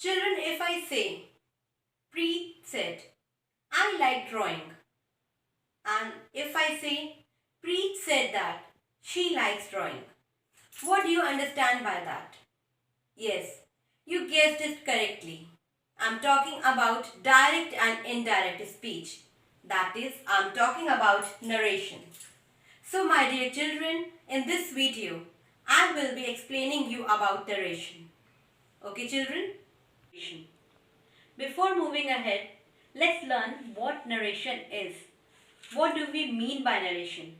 Children, if I say, Preet said, I like drawing. And if I say, Preet said that she likes drawing. What do you understand by that? Yes, you guessed it correctly. I'm talking about direct and indirect speech. That is, I'm talking about narration. So my dear children, in this video, I will be explaining you about narration. Okay children? Before moving ahead, let's learn what narration is. What do we mean by narration?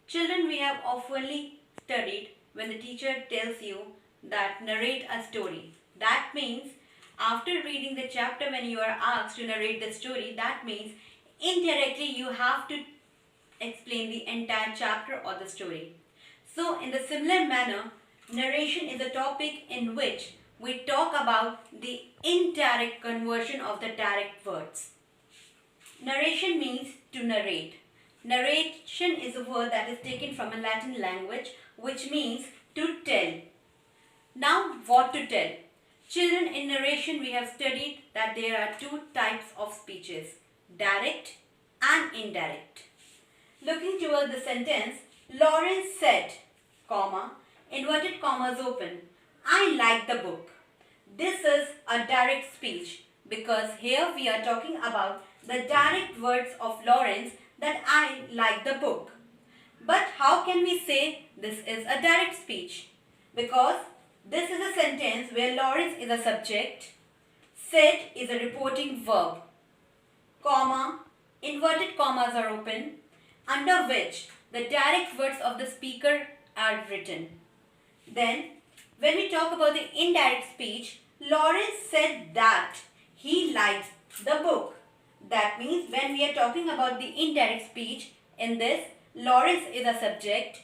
Children, we have oftenly studied when the teacher tells you that narrate a story. That means after reading the chapter, when you are asked to narrate the story, that means indirectly you have to explain the entire chapter or the story. So in the similar manner, narration is a topic in which we talk about the indirect conversion of the direct words. Narration means to narrate. Narration is a word that is taken from a Latin language which means to tell. Now what to tell? Children, in narration we have studied that there are two types of speeches, direct and indirect. Looking toward the sentence, Lawrence said, comma, inverted commas open, I like the book. This is a direct speech because here we are talking about the direct words of Lawrence that I like the book. But how can we say this is a direct speech? Because this is a sentence where Lawrence is a subject, said is a reporting verb, comma, inverted commas are open, under which the direct words of the speaker are written. Then, when we talk about the indirect speech, Lawrence said that he liked the book. That means when we are talking about the indirect speech, in this, Lawrence is a subject.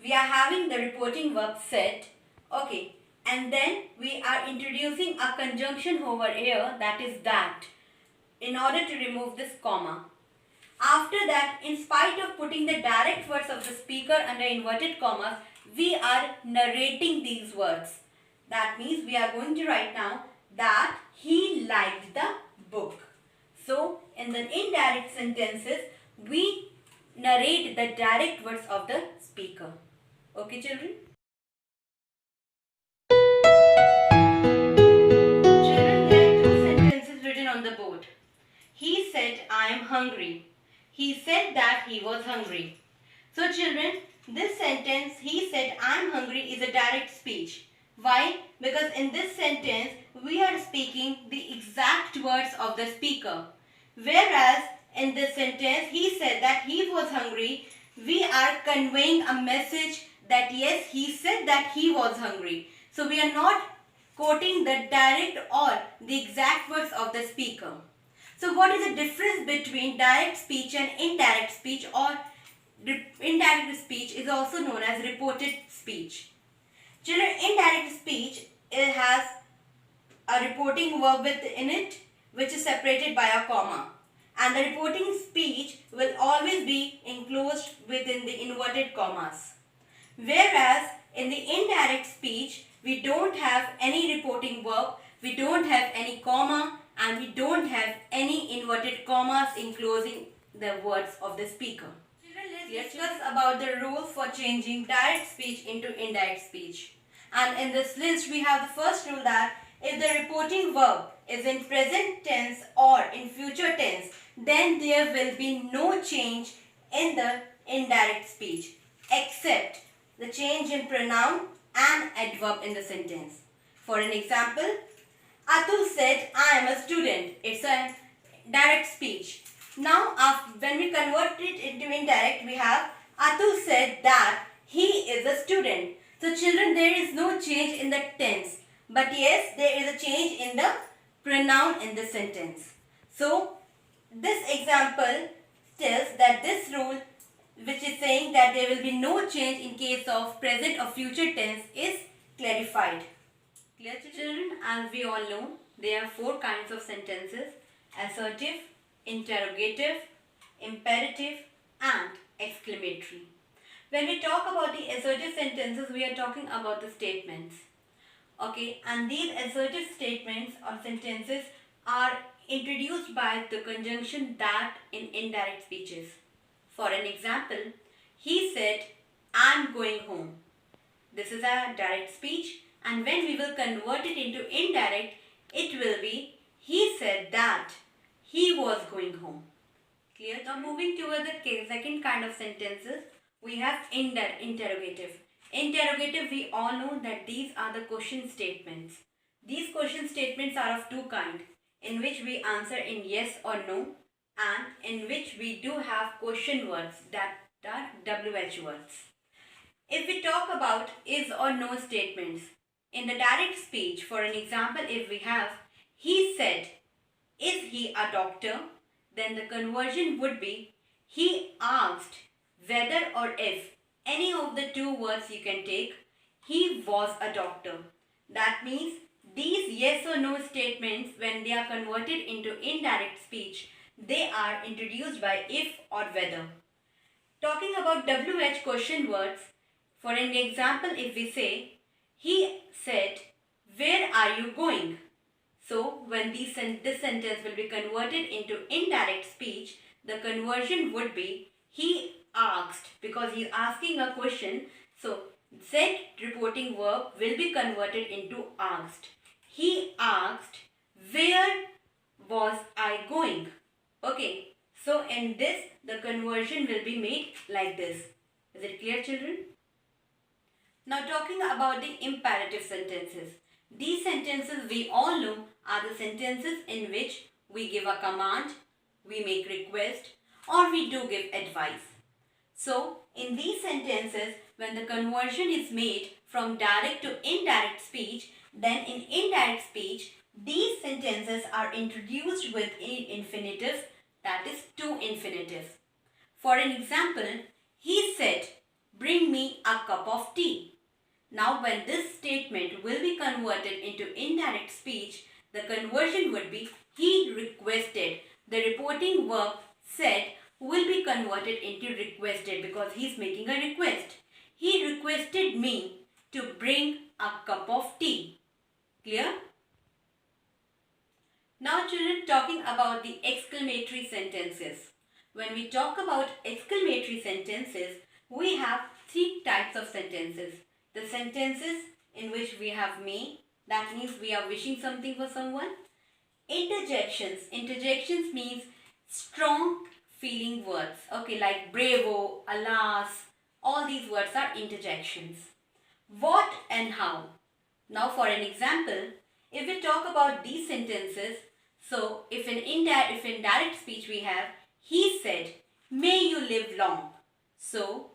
We are having the reporting verb said. Okay. And then we are introducing a conjunction over here, that is that, in order to remove this comma. After that, in spite of putting the direct words of the speaker under inverted commas, we are narrating these words. That means we are going to write now that he liked the book. So, in the indirect sentences, we narrate the direct words of the speaker. Okay, children? Children, there are two sentences written on the board. He said, I am hungry. He said that he was hungry. So children, this sentence, he said, I am hungry, is a direct speech. Why? Because in this sentence, we are speaking the exact words of the speaker. Whereas, in this sentence, he said that he was hungry, we are conveying a message that yes, he said that he was hungry. So we are not quoting the direct or the exact words of the speaker. So what is the difference between direct speech and indirect speech, or indirect speech is also known as reported speech? Children, indirect speech, it has a reporting verb within it which is separated by a comma, and the reporting speech will always be enclosed within the inverted commas. Whereas in the indirect speech, we don't have any reporting verb, we don't have any comma, and we don't have any inverted commas enclosing the words of the speaker. Children, let's discuss about the rules for changing direct speech into indirect speech. And in this list, we have the first rule that if the reporting verb is in present tense or in future tense, then there will be no change in the indirect speech except the change in pronoun and adverb in the sentence. For an example, Atul said, I am a student. It's a direct speech. Now, when we convert it into indirect, we have Atul said that he is a student. So, children, there is no change in the tense. But yes, there is a change in the pronoun in the sentence. So, this example tells that this rule, which is saying that there will be no change in case of present or future tense, is clarified. Clear, children? As we all know, there are four kinds of sentences: assertive, interrogative, imperative, and exclamatory. When we talk about the assertive sentences, we are talking about the statements. Okay, and these assertive statements or sentences are introduced by the conjunction that in indirect speeches. For an example, he said, I'm going home. This is a direct speech, and when we will convert it into indirect, it will be he said that he was going home. Clear? Now moving toward the second kind of sentences, we have interrogative. Interrogative, we all know that these are the question statements. These question statements are of two kinds, in which we answer in yes or no, and in which we do have question words that are WH words. If we talk about is or no statements, in the direct speech, for an example, if we have he said, is he a doctor? Then the conversion would be he asked whether or if any of the two words you can take, he was a doctor. That means these yes or no statements, when they are converted into indirect speech, they are introduced by if or whether. Talking about WH question words, for an example, if we say, he said, where are you going? So, when this sentence will be converted into indirect speech, the conversion would be he asked, because he is asking a question. So, Z reporting verb will be converted into asked. He asked, where was I going? Okay, so in this, the conversion will be made like this. Is it clear, children? Now talking about the imperative sentences. These sentences we all know are the sentences in which we give a command, we make request, or we do give advice. So in these sentences, when the conversion is made from direct to indirect speech, then in indirect speech, these sentences are introduced with infinitive, that is two infinitives. For an example, he said, bring me a cup of tea. Now when this statement will be converted into indirect speech, the conversion would be he requested. The reporting verb said will be converted into requested because he is making a request. He requested me to bring a cup of tea. Clear? Now children, talking about the exclamatory sentences. When we talk about exclamatory sentences, we have three types of sentences. The sentences in which we have may, that means we are wishing something for someone. Interjections. Interjections means strong feeling words. Okay, like bravo, alas, all these words are interjections. What and how. Now for an example, if we talk about these sentences, so if in direct speech we have, he said, may you live long. So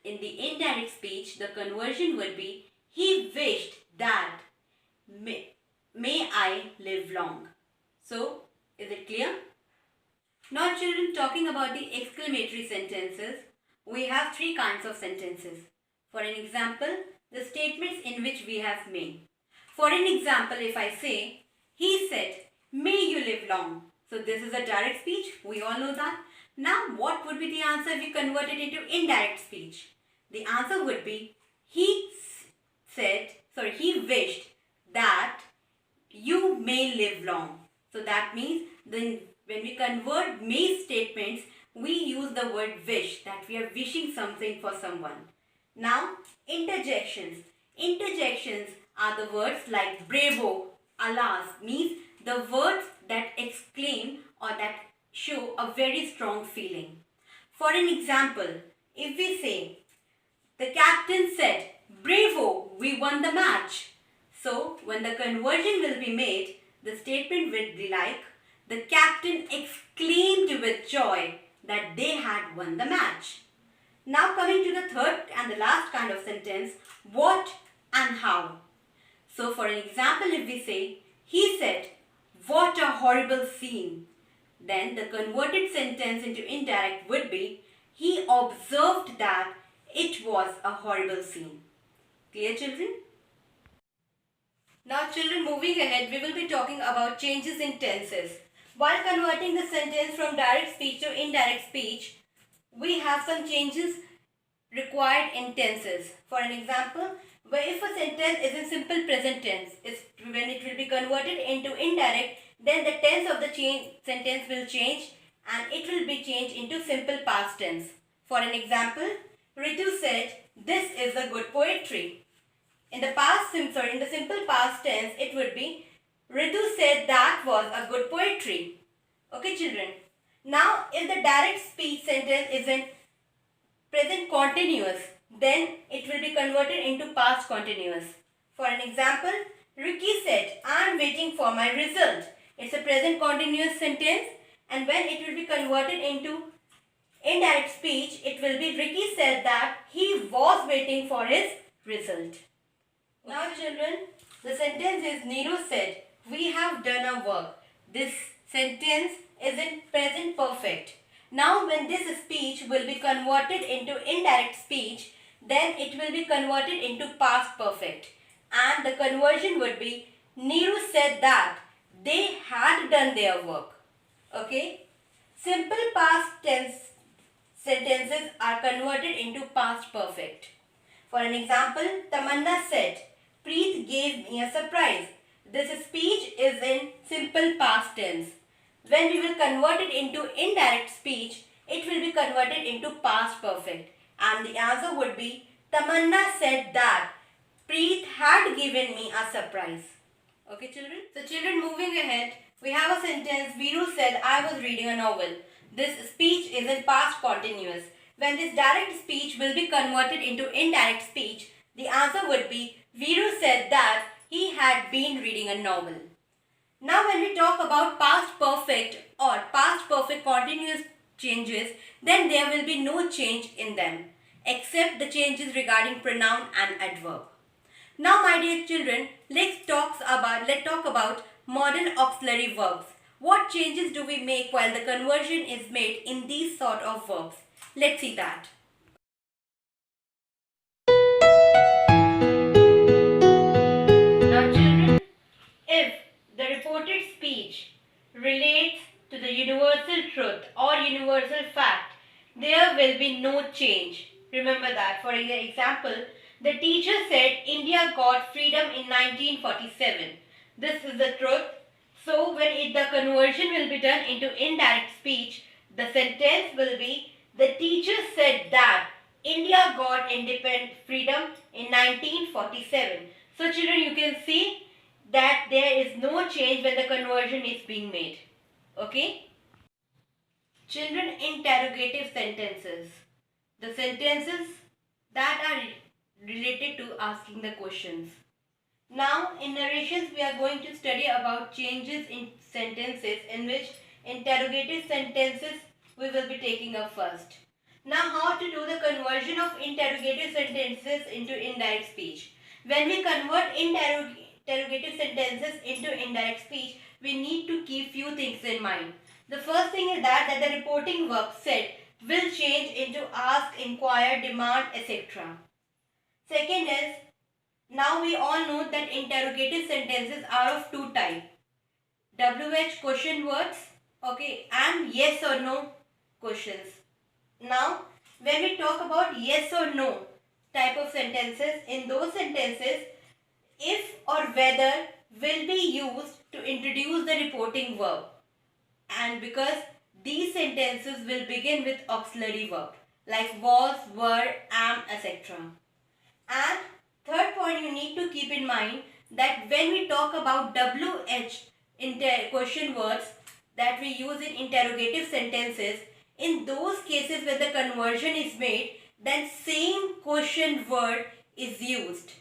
in the indirect speech, the conversion would be, he wished that may I live long. So, is it clear? Now children, talking about the exclamatory sentences, we have three kinds of sentences. For an example, the statements in which we have may. For an example, if I say, he said, may you live long. So this is a direct speech, we all know that. Now what would be the answer if we convert it into indirect speech? The answer would be, he wished that you may live long. So that means then when we convert may statements, we use the word wish, that we are wishing something for someone. Now interjections. Interjections are the words like bravo, alas, means the words that exclaim or that show a very strong feeling. For an example, if we say, the captain said, bravo, we won the match. So, when the conversion will be made, the statement will be like, the captain exclaimed with joy that they had won the match. Now coming to the third and the last kind of sentence, what and how. So, for an example, if we say, he said, what a horrible scene. Then the converted sentence into indirect would be, he observed that it was a horrible scene. Clear, children? Now children, moving ahead, we will be talking about changes in tenses. While converting the sentence from direct speech to indirect speech, we have some changes required in tenses. For an example, But if a sentence is in simple present tense, when it will be converted into indirect, then the tense of the sentence will change and it will be changed into simple past tense. For an example, Ritu said, "This is a good poetry." In the simple past tense, it would be, Ritu said that was a good poetry. Okay, children. Now, if the direct speech sentence is in present continuous, then it will be converted into past continuous. For an example, Ricky said, "I am waiting for my result." It's a present continuous sentence, and when it will be converted into indirect speech, it will be, Ricky said that he was waiting for his result. Now children, the sentence is, Neeru said, "We have done our work." This sentence is in present perfect. Now when this speech will be converted into indirect speech, then it will be converted into past perfect. And the conversion would be, Neeru said that they had done their work. Okay? Simple past tense sentences are converted into past perfect. For an example, Tamanna said, "Preet gave me a surprise." This speech is in simple past tense. When we will convert it into indirect speech, it will be converted into past perfect. And the answer would be, Tamanna said that Preet had given me a surprise. Okay, children? So, children, moving ahead, we have a sentence, Viru said, "I was reading a novel." This speech is in past continuous. When this direct speech will be converted into indirect speech, the answer would be, Viru said that he had been reading a novel. Now when we talk about past perfect or past perfect continuous changes, then there will be no change in them except the changes regarding pronoun and adverb. Now my dear children, let's talk about modal auxiliary verbs. What changes do we make while the conversion is made in these sort of verbs? Let's see that. Now children, if the reported speech relates to the universal truth or universal fact, there will be no change. Remember that. For example, the teacher said India got freedom in 1947. This is the truth. So when the conversion will be done into indirect speech, the sentence will be, the teacher said that India got independent freedom in 1947. So children, you can see that there is no change when the conversion is being made. Okay? Children, interrogative sentences. The sentences that are related to asking the questions. Now, in narrations, we are going to study about changes in sentences, in which interrogative sentences we will be taking up first. Now, how to do the conversion of interrogative sentences into indirect speech. When we convert interrogative sentences into indirect speech, we need to keep few things in mind. The first thing is that the reporting verb said will change into ask, inquire, demand, etc. Second is, now we all know that interrogative sentences are of two types. WH question words, okay, and yes or no questions. Now, when we talk about yes or no type of sentences, in those sentences, if or whether will be used to introduce the reporting verb. And because these sentences will begin with auxiliary verb like was, were, am, etc. And third point you need to keep in mind that when we talk about WH question words that we use in interrogative sentences, in those cases where the conversion is made, then same question word is used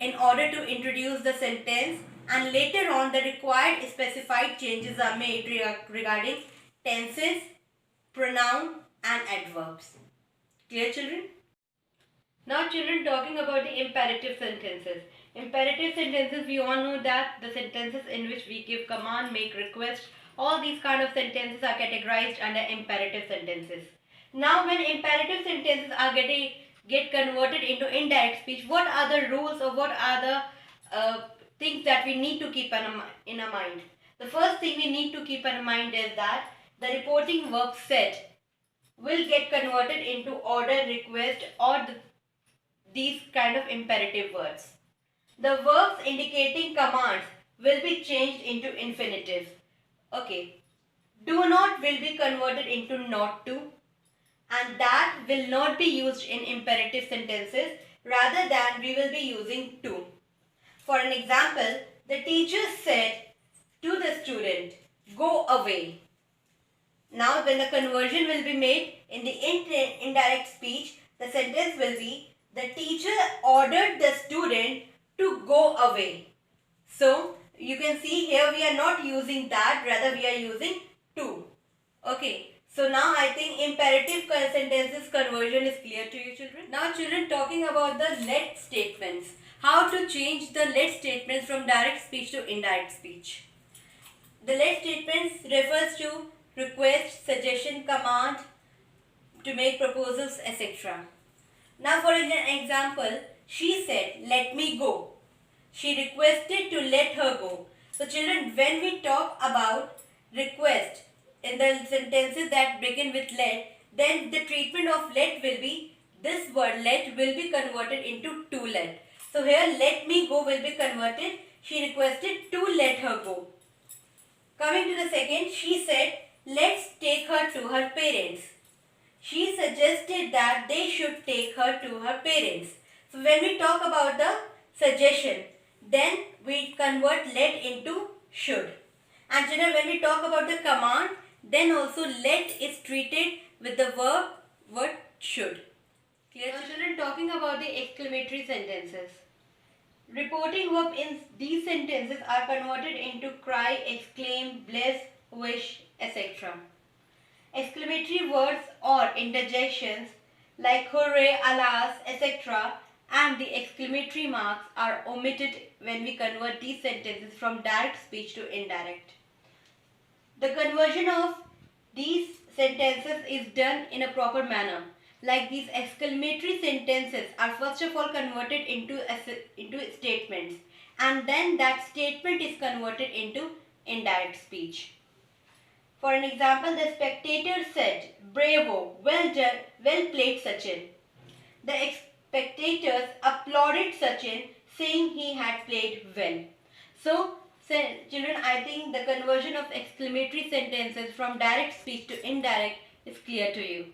in order to introduce the sentence, and later on the required specified changes are made regarding tenses, pronoun and adverbs. Clear, children? Now children, talking about the imperative sentences. Imperative sentences, we all know that the sentences in which we give command, make request, all these kind of sentences are categorized under imperative sentences. Now when imperative sentences are get converted into indirect speech, what are the rules or what are the things that we need to keep in our mind? The first thing we need to keep in mind is that the reporting verb said will get converted into order, request or these kind of imperative words. The verbs indicating commands will be changed into infinitives. Okay. Do not will be converted into not to, and that will not be used in imperative sentences, rather than we will be using to. For an example, the teacher said to the student, go away. Now when the conversion will be made in the indirect speech, the sentence will be, the teacher ordered the student to go away. So you can see here we are not using that, rather we are using to. Okay. So now I think imperative sentences conversion is clear to you, children. Now children, talking about the let statements. How to change the let statements from direct speech to indirect speech. The let statements refers to request, suggestion, command, to make proposals, etc. Now for an example, she said, let me go. She requested to let her go. So children, when we talk about request in the sentences that begin with let, then the treatment of let will be, this word let will be converted into to let. So here let me go will be converted, she requested to let her go. Coming to the second, she said, let's take her to her parents. She suggested that they should take her to her parents. So when we talk about the suggestion, then we convert let into should. And children, when we talk about the command, then also let is treated with the word should. Clear? Now children, talking about the exclamatory sentences. Reporting verb in these sentences are converted into cry, exclaim, bless, wish, etc. Exclamatory words or interjections like hooray, alas, etc. and the exclamatory marks are omitted when we convert these sentences from direct speech to indirect. The conversion of these sentences is done in a proper manner. Like these exclamatory sentences are first of all converted into statements, and then that statement is converted into indirect speech. For an example, the spectator said, bravo, well done, well played Sachin. The spectators applauded Sachin, saying he had played well. So, children, I think the conversion of exclamatory sentences from direct speech to indirect is clear to you.